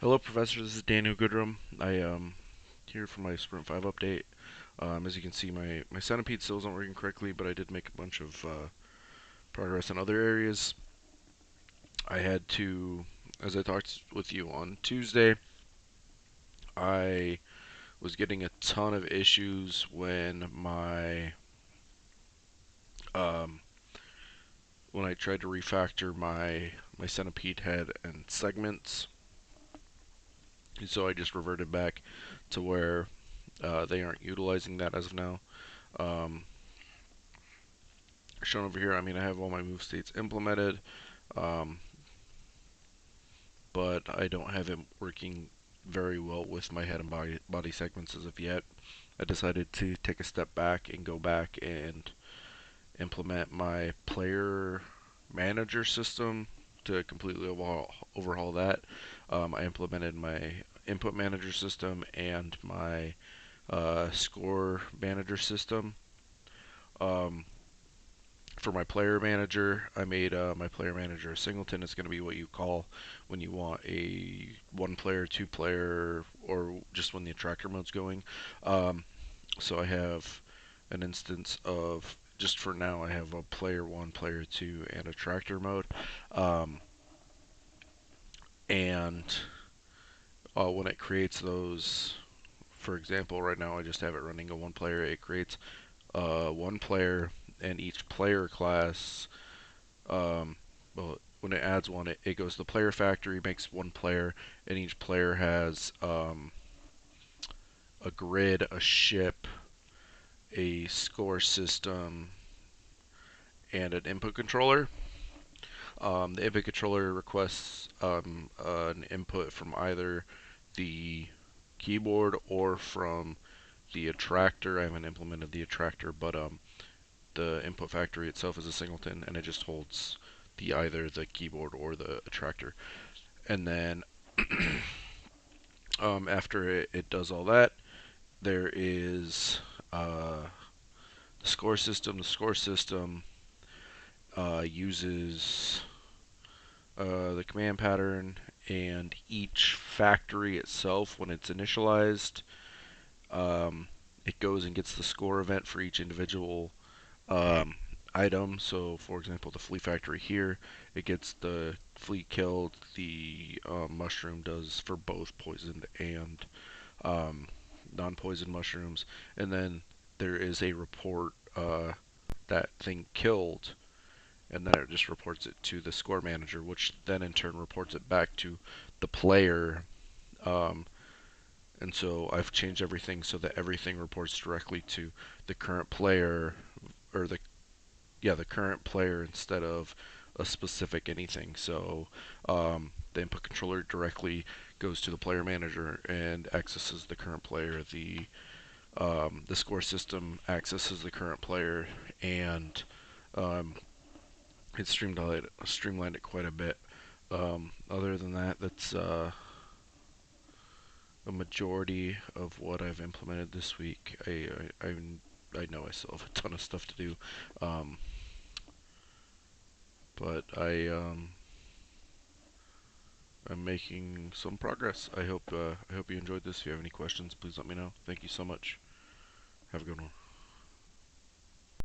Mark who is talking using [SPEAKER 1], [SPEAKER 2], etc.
[SPEAKER 1] Hello, Professor. This is Daniel Goodrum. I here for my Sprint 5 update. As you can see, my centipede still isn't working correctly, but I did make a bunch of progress in other areas. I had to, as I talked with you on Tuesday, I was getting a ton of issues um, when I tried to refactor my centipede head and segments. And so I just reverted back to where they aren't utilizing that as of now. Um, Shown over here, I mean, I have all my move states implemented, um, but I don't have it working very well with my head and body segments as of yet. I decided to take a step back and go back and implement my player manager system to completely overhaul that. I implemented my input manager system and my score manager system. Um, for my player manager, I made my player manager a singleton. It's going to be what you call when you want a one player, two player, or just when the attractor mode's going. Um, so I have an instance of, just for now, I have a player one, player two, and attractor mode. Um, and when it creates those, for example, right now I just have it running a one player. It creates one player, and each player class well, when it adds one, it goes to the player factory, makes one player, and each player has a grid, a ship, a score system, and an input controller. The input controller requests an input from either the keyboard or from the attractor. I haven't implemented the attractor, but the input factory itself is a singleton, and it just holds either the keyboard or the attractor. And then after it does all that, there is the score system. The score system uses the command pattern, and each factory itself, when it's initialized, um, it goes and gets the score event for each individual um, item. So, for example, the flea factory here, it gets the flea killed. The mushroom does for both poisoned and um, non-poison mushrooms, and then there is a report that thing killed, and then it just reports it to the score manager, which then in turn reports it back to the player. Um, and so I've changed everything so that everything reports directly to the current player, or the current player instead of a specific anything. So the input controller directly goes to the player manager and accesses the current player. The score system accesses the current player, and um, it streamlined it quite a bit. Other than that, that's a majority of what I've implemented this week. I know I still have a ton of stuff to do, um, but I'm making some progress. I hope you enjoyed this. If you have any questions, please let me know. Thank you so much. Have a good one.